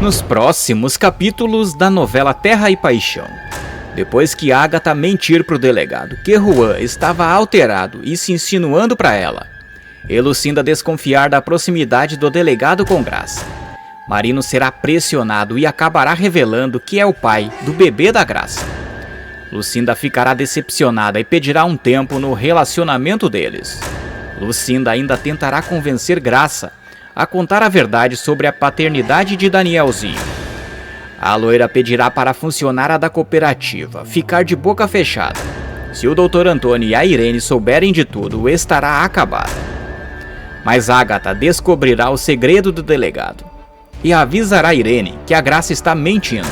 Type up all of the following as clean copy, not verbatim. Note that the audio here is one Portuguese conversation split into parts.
nos próximos capítulos da novela Terra e Paixão. Depois que Agatha mentir pro delegado que Juan estava alterado e se insinuando para ela, e Lucinda desconfiar da proximidade do delegado com Graça, Marino será pressionado e acabará revelando que é o pai do bebê da Graça. Lucinda ficará decepcionada e pedirá um tempo no relacionamento deles. Lucinda ainda tentará convencer Graça a contar a verdade sobre a paternidade de Danielzinho. A loira pedirá para a funcionária da cooperativa ficar de boca fechada. Se o Dr. Antônio e a Irene souberem de tudo, estará acabada. Mas Agatha descobrirá o segredo do delegado e avisará a Irene que a Graça está mentindo.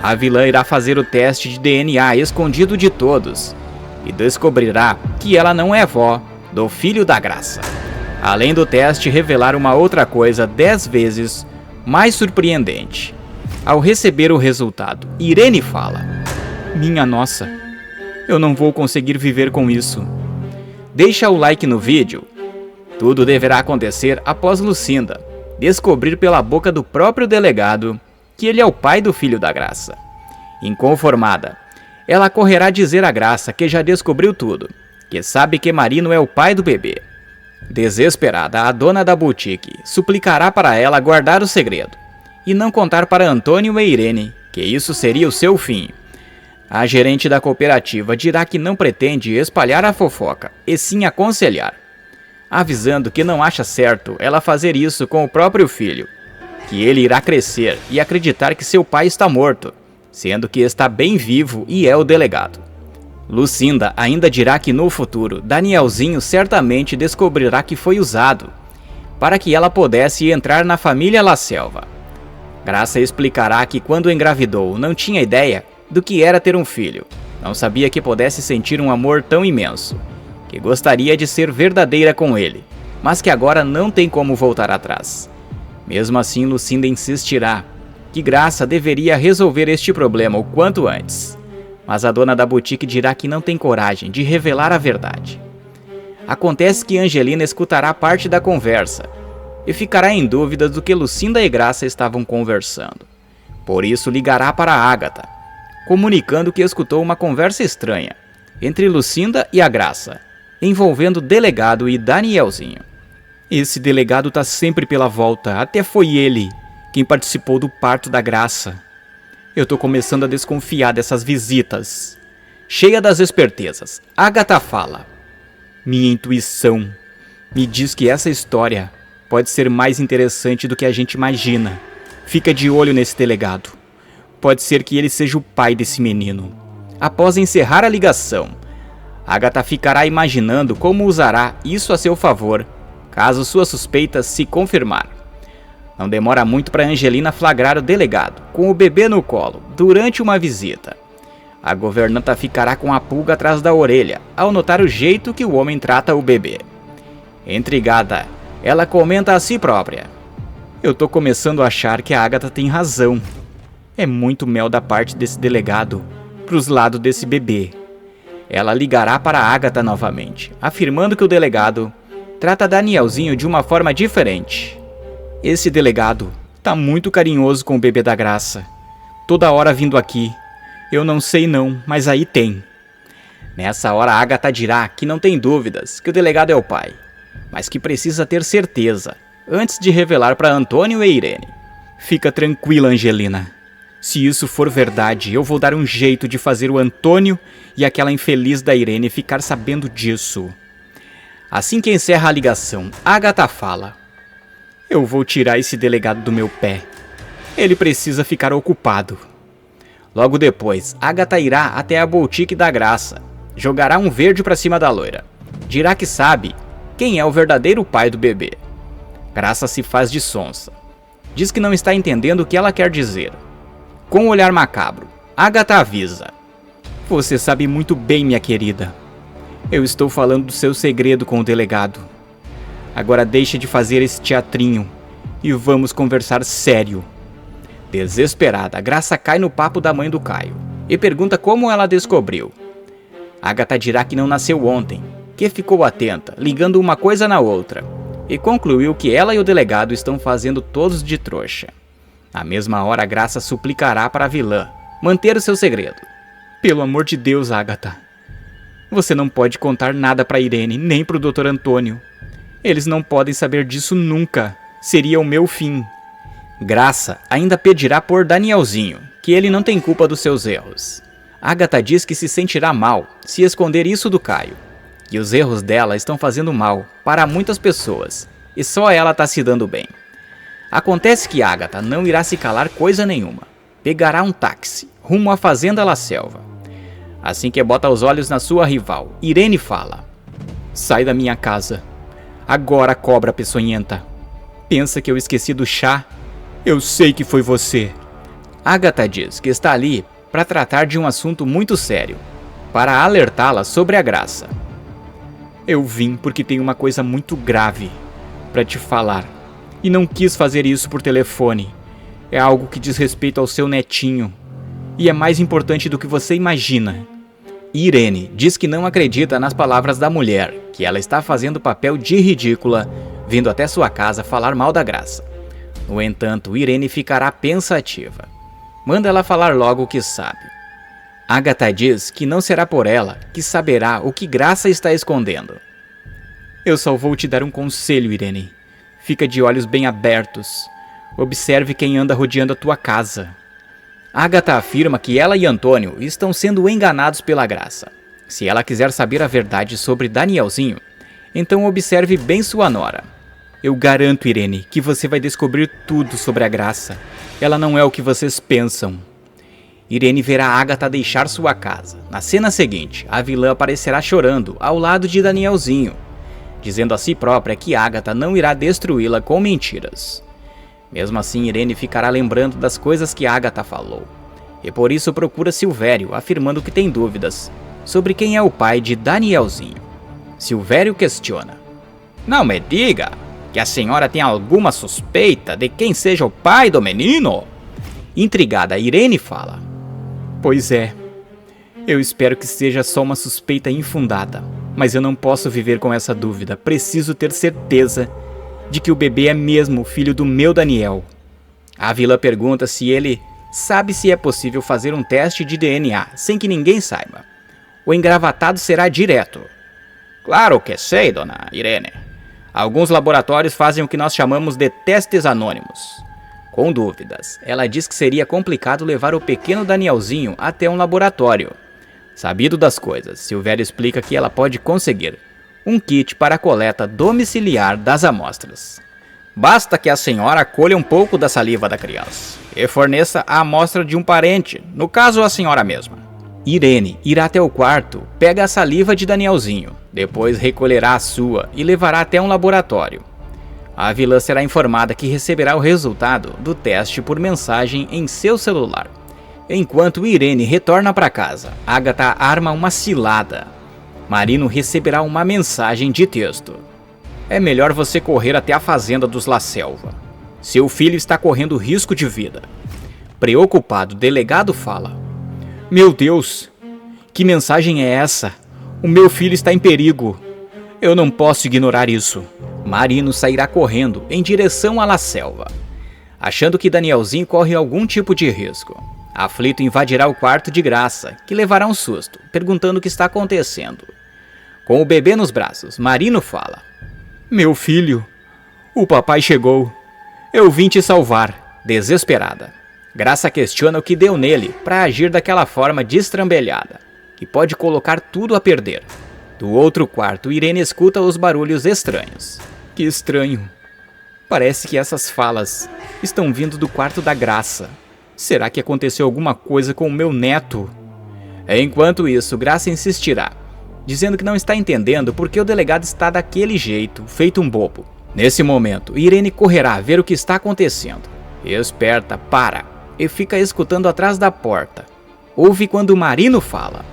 A vilã irá fazer o teste de DNA escondido de todos e descobrirá que ela não é avó do filho da Graça. Além do teste revelar uma outra coisa 10 vezes mais surpreendente. Ao receber o resultado, Irene fala: "Minha nossa, eu não vou conseguir viver com isso." Deixa o like no vídeo. Tudo deverá acontecer após Lucinda descobrir pela boca do próprio delegado que ele é o pai do filho da Graça. Inconformada, ela correrá dizer à Graça que já descobriu tudo, que sabe que Marino é o pai do bebê. Desesperada, a dona da boutique suplicará para ela guardar o segredo e não contar para Antônio e Irene que isso seria o seu fim. A gerente da cooperativa dirá que não pretende espalhar a fofoca, e sim aconselhar, avisando que não acha certo ela fazer isso com o próprio filho, que ele irá crescer e acreditar que seu pai está morto, sendo que está bem vivo e é o delegado. Lucinda ainda dirá que no futuro, Danielzinho certamente descobrirá que foi usado, para que ela pudesse entrar na família La Selva. Graça explicará que quando engravidou não tinha ideia do que era ter um filho, não sabia que pudesse sentir um amor tão imenso, que gostaria de ser verdadeira com ele, mas que agora não tem como voltar atrás. Mesmo assim, Lucinda insistirá que Graça deveria resolver este problema o quanto antes, mas a dona da boutique dirá que não tem coragem de revelar a verdade. Acontece que Angelina escutará parte da conversa e ficará em dúvida do que Lucinda e Graça estavam conversando. Por isso ligará para Agatha, comunicando que escutou uma conversa estranha entre Lucinda e a Graça, envolvendo o delegado e Danielzinho. "Esse delegado tá sempre pela volta, até foi ele quem participou do parto da Graça. Eu tô começando a desconfiar dessas visitas." Cheia das espertezas, Agatha fala: "Minha intuição me diz que essa história pode ser mais interessante do que a gente imagina. Fica de olho nesse delegado. Pode ser que ele seja o pai desse menino." Após encerrar a ligação, Agatha ficará imaginando como usará isso a seu favor, caso suas suspeitas se confirmar. Não demora muito para Angelina flagrar o delegado com o bebê no colo durante uma visita. A governanta ficará com a pulga atrás da orelha ao notar o jeito que o homem trata o bebê. Intrigada, ela comenta a si própria: "Eu tô começando a achar que a Agatha tem razão. É muito mel da parte desse delegado pros lados desse bebê." Ela ligará para Agatha novamente, afirmando que o delegado trata Danielzinho de uma forma diferente. "Esse delegado tá muito carinhoso com o bebê da Graça. Toda hora vindo aqui. Eu não sei não, mas aí tem." Nessa hora, Agatha dirá que não tem dúvidas que o delegado é o pai, mas que precisa ter certeza antes de revelar para Antônio e Irene. "Fica tranquila, Angelina. Se isso for verdade, eu vou dar um jeito de fazer o Antônio e aquela infeliz da Irene ficar sabendo disso." Assim que encerra a ligação, Agatha fala: "Eu vou tirar esse delegado do meu pé. Ele precisa ficar ocupado." Logo depois, Agatha irá até a boutique da Graça, jogará um verde para cima da loira. Dirá que sabe quem é o verdadeiro pai do bebê. Graça se faz de sonsa. Diz que não está entendendo o que ela quer dizer. Com um olhar macabro, Agatha avisa: "Você sabe muito bem, minha querida. Eu estou falando do seu segredo com o delegado. Agora deixe de fazer esse teatrinho e vamos conversar sério." Desesperada, Graça cai no papo da mãe do Caio e pergunta como ela descobriu. Agatha dirá que não nasceu ontem, que ficou atenta, ligando uma coisa na outra, e concluiu que ela e o delegado estão fazendo todos de trouxa. Na mesma hora, Graça suplicará para a vilã manter o seu segredo. Pelo amor de Deus, Agatha. Você não pode contar nada para Irene, nem para o Dr. Antônio. Eles não podem saber disso nunca. Seria o meu fim. Graça ainda pedirá por Danielzinho, que ele não tem culpa dos seus erros. Agatha diz que se sentirá mal se esconder isso do Caio. E os erros dela estão fazendo mal para muitas pessoas, e só ela está se dando bem. Acontece que Agatha não irá se calar coisa nenhuma. Pegará um táxi rumo à fazenda La Selva. Assim que bota os olhos na sua rival, Irene fala: sai da minha casa. Agora, cobra peçonhenta. Pensa que eu esqueci do chá? Eu sei que foi você. Agatha diz que está ali para tratar de um assunto muito sério, para alertá-la sobre a Graça. Eu vim porque tenho uma coisa muito grave para te falar, e não quis fazer isso por telefone. É algo que diz respeito ao seu netinho, e é mais importante do que você imagina. Irene diz que não acredita nas palavras da mulher, que ela está fazendo papel de ridícula, vindo até sua casa falar mal da Graça. No entanto, Irene ficará pensativa. Manda ela falar logo o que sabe. Agatha diz que não será por ela que saberá o que Graça está escondendo. Eu só vou te dar um conselho, Irene. Fica de olhos bem abertos. Observe quem anda rodeando a tua casa. Agatha afirma que ela e Antônio estão sendo enganados pela Graça. Se ela quiser saber a verdade sobre Danielzinho, então observe bem sua nora. Eu garanto, Irene, que você vai descobrir tudo sobre a Graça. Ela não é o que vocês pensam. Irene verá Agatha deixar sua casa. Na cena seguinte, a vilã aparecerá chorando ao lado de Danielzinho, dizendo a si própria que Agatha não irá destruí-la com mentiras. Mesmo assim, Irene ficará lembrando das coisas que Agatha falou, e por isso procura Silvério, afirmando que tem dúvidas sobre quem é o pai de Danielzinho. Silvério questiona: não me diga que a senhora tem alguma suspeita de quem seja o pai do menino? Intrigada, Irene fala: pois é, eu espero que seja só uma suspeita infundada, mas eu não posso viver com essa dúvida. Preciso ter certeza de que o bebê é mesmo o filho do meu Daniel. A vilã pergunta se ele sabe se é possível fazer um teste de DNA sem que ninguém saiba. O engravatado será direto. Claro que sei, dona Irene. Alguns laboratórios fazem o que nós chamamos de testes anônimos. Com dúvidas, ela diz que seria complicado levar o pequeno Danielzinho até um laboratório. Sabido das coisas, Silvério explica que ela pode conseguir um kit para a coleta domiciliar das amostras. Basta que a senhora colha um pouco da saliva da criança e forneça a amostra de um parente, no caso a senhora mesma. Irene irá até o quarto, pega a saliva de Danielzinho, depois recolherá a sua e levará até um laboratório. A vilã será informada que receberá o resultado do teste por mensagem em seu celular. Enquanto Irene retorna para casa, Agatha arma uma cilada. Marino receberá uma mensagem de texto: é melhor você correr até a fazenda dos La Selva. Seu filho está correndo risco de vida. Preocupado, o delegado fala: meu Deus, que mensagem é essa? O meu filho está em perigo. Eu não posso ignorar isso. Marino sairá correndo em direção à La Selva, achando que Danielzinho corre algum tipo de risco. Aflito, invadirá o quarto de Graça, que levará um susto, perguntando o que está acontecendo. Com o bebê nos braços, Marino fala: meu filho, o papai chegou. Eu vim te salvar. Desesperada, Graça questiona o que deu nele para agir daquela forma destrambelhada, que pode colocar tudo a perder. Do outro quarto, Irene escuta os barulhos estranhos. Que estranho. Parece que essas falas estão vindo do quarto da Graça. Será que aconteceu alguma coisa com o meu neto? Enquanto isso, Graça insistirá, dizendo que não está entendendo por que o delegado está daquele jeito, feito um bobo. Nesse momento, Irene correrá ver o que está acontecendo. Esperta, para e fica escutando atrás da porta. Ouve quando Marino fala: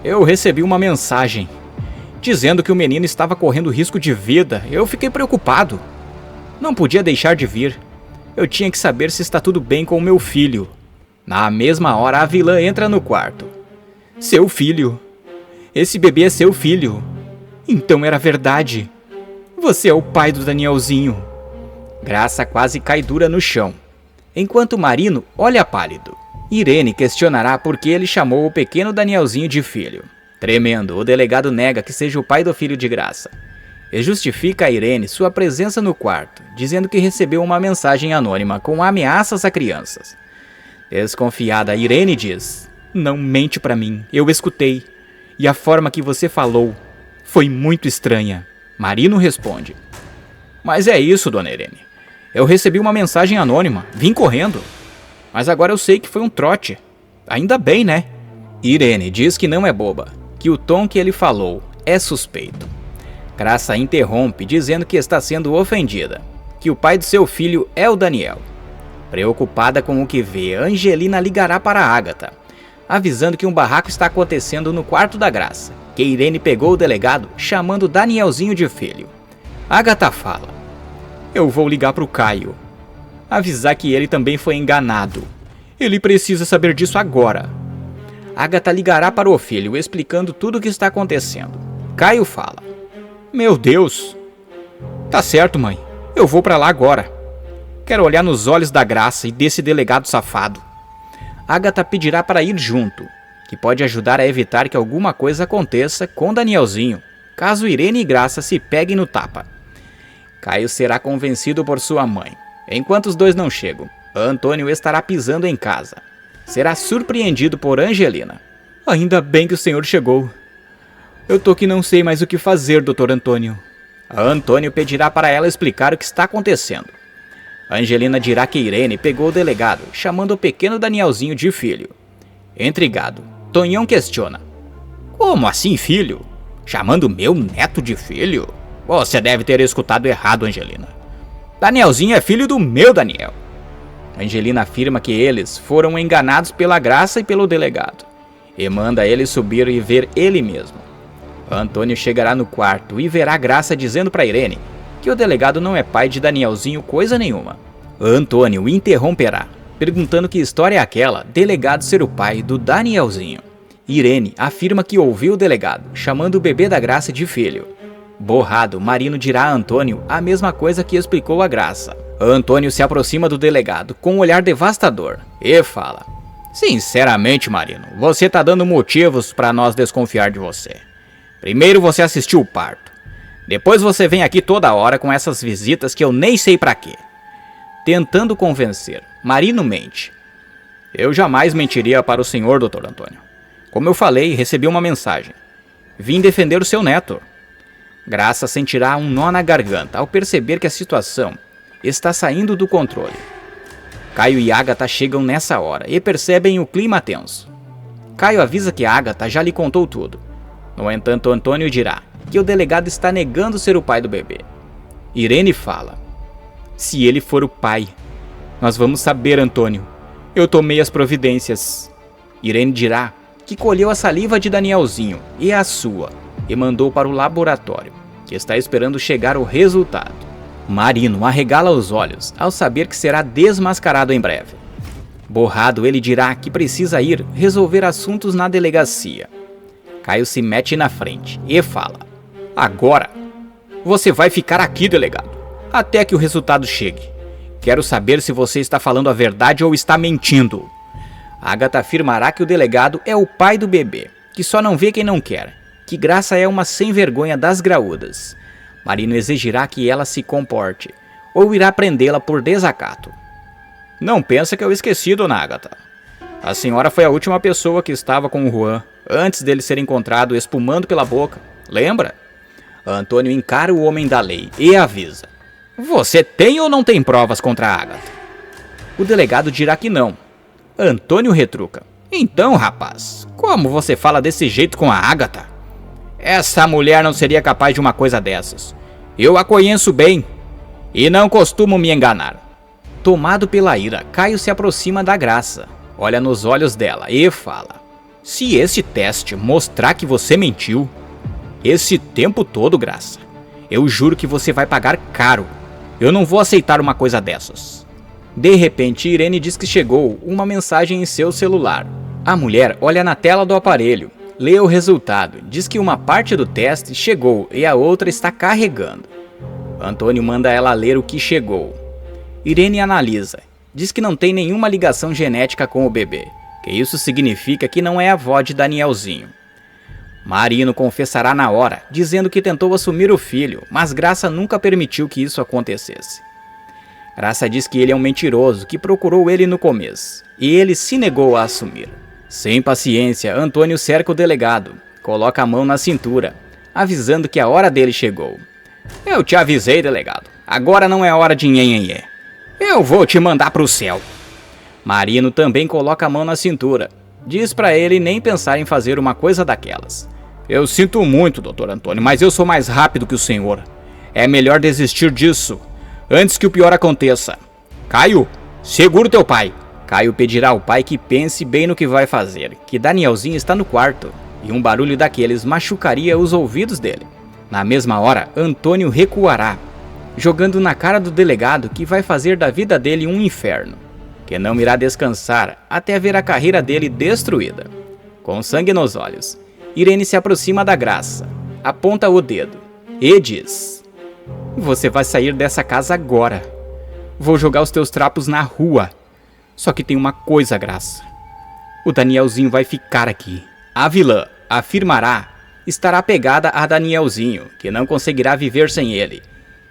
eu recebi uma mensagem dizendo que o menino estava correndo risco de vida. Eu fiquei preocupado. Não podia deixar de vir. Eu tinha que saber se está tudo bem com o meu filho. Na mesma hora, a vilã entra no quarto. Seu filho? Esse bebê é seu filho? Então era verdade. Você é o pai do Danielzinho. Graça quase cai dura no chão. enquanto Marino olha pálido. Irene questionará por que ele chamou o pequeno Danielzinho de filho. Tremendo, o delegado nega que seja o pai do filho de Graça. E justifica a Irene sua presença no quarto, dizendo que recebeu uma mensagem anônima com ameaças a crianças. Desconfiada, Irene diz: "Não mente pra mim, eu escutei. E a forma que você falou foi muito estranha." Marino responde: "Mas é isso, dona Irene. Eu recebi uma mensagem anônima, vim correndo. Mas agora eu sei que foi um trote. Ainda bem, né?" Irene diz que não é boba, que o tom que ele falou é suspeito. Graça interrompe, dizendo que está sendo ofendida, que o pai de seu filho é o Daniel. Preocupada com o que vê, Angelina ligará para Agatha, avisando que um barraco está acontecendo no quarto da Graça, que Irene pegou o delegado chamando Danielzinho de filho. Agatha fala: "Eu vou ligar para o Caio, avisar que ele também foi enganado. Ele precisa saber disso agora." Agatha ligará para o filho, explicando tudo o que está acontecendo. Caio fala: "Meu Deus! Tá certo, mãe. Eu vou para lá agora. Quero olhar nos olhos da Graça e desse delegado safado." Agatha pedirá para ir junto, que pode ajudar a evitar que alguma coisa aconteça com Danielzinho, caso Irene e Graça se peguem no tapa. Caio será convencido por sua mãe. Enquanto os dois não chegam, Antônio estará pisando em casa. Será surpreendido por Angelina. "Ainda bem que o senhor chegou. Eu tô que não sei mais o que fazer, doutor Antônio." Antônio pedirá para ela explicar o que está acontecendo. Angelina dirá que Irene pegou o delegado, chamando o pequeno Danielzinho de filho. Intrigado, Tonhão questiona: "Como assim filho? Chamando meu neto de filho? Você deve ter escutado errado, Angelina. Danielzinho é filho do meu Daniel." Angelina afirma que eles foram enganados pela Graça e pelo delegado, e manda ele subir e ver ele mesmo. Antônio chegará no quarto e verá Graça dizendo para Irene que o delegado não é pai de Danielzinho coisa nenhuma. Antônio interromperá, perguntando que história é aquela, delegado ser o pai do Danielzinho. Irene afirma que ouviu o delegado chamando o bebê da Graça de filho. Borrado, Marino dirá a Antônio a mesma coisa que explicou a Graça. Antônio se aproxima do delegado com um olhar devastador e fala: "Sinceramente, Marino, você tá dando motivos para nós desconfiar de você. Primeiro você assistiu o parto. Depois você vem aqui toda hora com essas visitas que eu nem sei pra quê." Tentando convencer, Marino mente: "Eu jamais mentiria para o senhor, doutor Antônio. Como eu falei, recebi uma mensagem. Vim defender o seu neto." Graça sentirá um nó na garganta ao perceber que a situação está saindo do controle. Caio e Agatha chegam nessa hora e percebem o clima tenso. Caio avisa que Agatha já lhe contou tudo. No entanto, Antônio dirá que o delegado está negando ser o pai do bebê. Irene fala: "Se ele for o pai, nós vamos saber, Antônio. Eu tomei as providências." Irene dirá que colheu a saliva de Danielzinho e a sua e mandou para o laboratório, que está esperando chegar o resultado. Marino arregala os olhos ao saber que será desmascarado em breve. Borrado, ele dirá que precisa ir resolver assuntos na delegacia. Caio se mete na frente e fala: "Agora, você vai ficar aqui, delegado, até que o resultado chegue. Quero saber se você está falando a verdade ou está mentindo." Agatha afirmará que o delegado é o pai do bebê, que só não vê quem não quer, que Graça é uma sem vergonha das graúdas. Marino exigirá que ela se comporte, ou irá prendê-la por desacato. "Não pensa que eu esqueci, dona Agatha. A senhora foi a última pessoa que estava com o Juan, antes dele ser encontrado espumando pela boca. Lembra?" Antônio encara o homem da lei e avisa: "Você tem ou não tem provas contra a Agatha?" O delegado dirá que não. Antônio retruca: "Então, rapaz, como você fala desse jeito com a Agatha? Essa mulher não seria capaz de uma coisa dessas. Eu a conheço bem e não costumo me enganar." Tomado pela ira, Caio se aproxima da Graça, olha nos olhos dela e fala: "Se esse teste mostrar que você mentiu esse tempo todo, Graça, eu juro que você vai pagar caro. Eu não vou aceitar uma coisa dessas." De repente, Irene diz que chegou uma mensagem em seu celular. A mulher olha na tela do aparelho, lê o resultado, diz que uma parte do teste chegou e a outra está carregando. Antônio manda ela ler o que chegou. Irene analisa diz que não tem nenhuma ligação genética com o bebê, que isso significa que não é a avó de Danielzinho. Marino confessará na hora, dizendo que tentou assumir o filho, mas Graça nunca permitiu que isso acontecesse. Graça diz que ele é um mentiroso, que procurou ele no começo, e ele se negou a assumir. Sem paciência, Antônio cerca o delegado, coloca a mão na cintura, avisando que a hora dele chegou. Eu te avisei, delegado, agora não é hora de nhenhenhé. Eu vou te mandar pro céu. Marino também coloca a mão na cintura, diz pra ele nem pensar em fazer uma coisa daquelas. Eu sinto muito, doutor Antônio, mas eu sou mais rápido que o senhor. É melhor desistir disso, antes que o pior aconteça. Caio, segura o teu pai. Caio pedirá ao pai que pense bem no que vai fazer, que Danielzinho está no quarto, e um barulho daqueles machucaria os ouvidos dele. Na mesma hora, Antônio recuará, jogando na cara do delegado que vai fazer da vida dele um inferno, que não irá descansar até ver a carreira dele destruída. Com sangue nos olhos, Irene se aproxima da Graça, aponta o dedo e diz: Você vai sair dessa casa agora. Vou jogar os teus trapos na rua. Só que tem uma coisa, Graça. O Danielzinho vai ficar aqui. A vilã afirmará estará apegada a Danielzinho, que não conseguirá viver sem ele,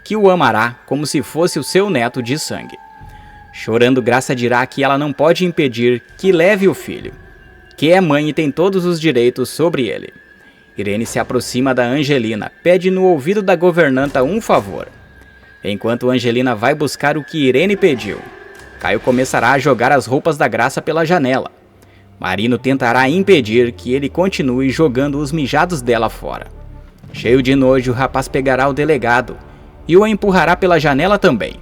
que o amará como se fosse o seu neto de sangue. Chorando, Graça dirá que ela não pode impedir que leve o filho, que é mãe e tem todos os direitos sobre ele. Irene se aproxima da Angelina, pede no ouvido da governanta um favor. Enquanto Angelina vai buscar o que Irene pediu, Caio começará a jogar as roupas da Graça pela janela. Marino tentará impedir que ele continue jogando os mijados dela fora. Cheio de nojo, o rapaz pegará o delegado e o empurrará pela janela também.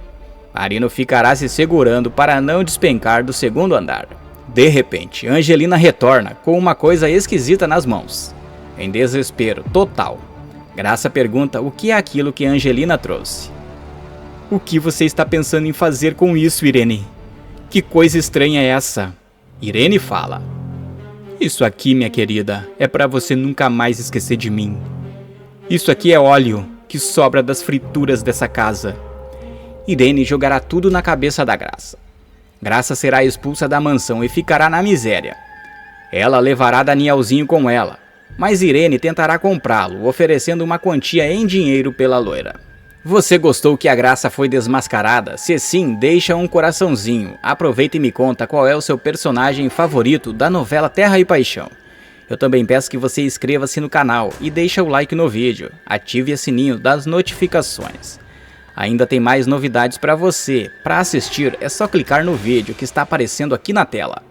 Marino ficará se segurando para não despencar do segundo andar. De repente, Angelina retorna com uma coisa esquisita nas mãos. Em desespero total, Graça pergunta o que é aquilo que Angelina trouxe. O que você está pensando em fazer com isso, Irene? Que coisa estranha é essa? Irene fala: Isso aqui, minha querida, é para você nunca mais esquecer de mim. Isso aqui é óleo que sobra das frituras dessa casa. Irene jogará tudo na cabeça da Graça. Graça será expulsa da mansão e ficará na miséria. Ela levará Danielzinho com ela, mas Irene tentará comprá-lo, oferecendo uma quantia em dinheiro pela loira. Você gostou que a Graça foi desmascarada? Se sim, deixa um coraçãozinho. Aproveita e me conta qual é o seu personagem favorito da novela Terra e Paixão. Eu também peço que você inscreva-se no canal e deixe o like no vídeo. Ative o sininho das notificações. Ainda tem mais novidades para você. Para assistir é só clicar no vídeo que está aparecendo aqui na tela.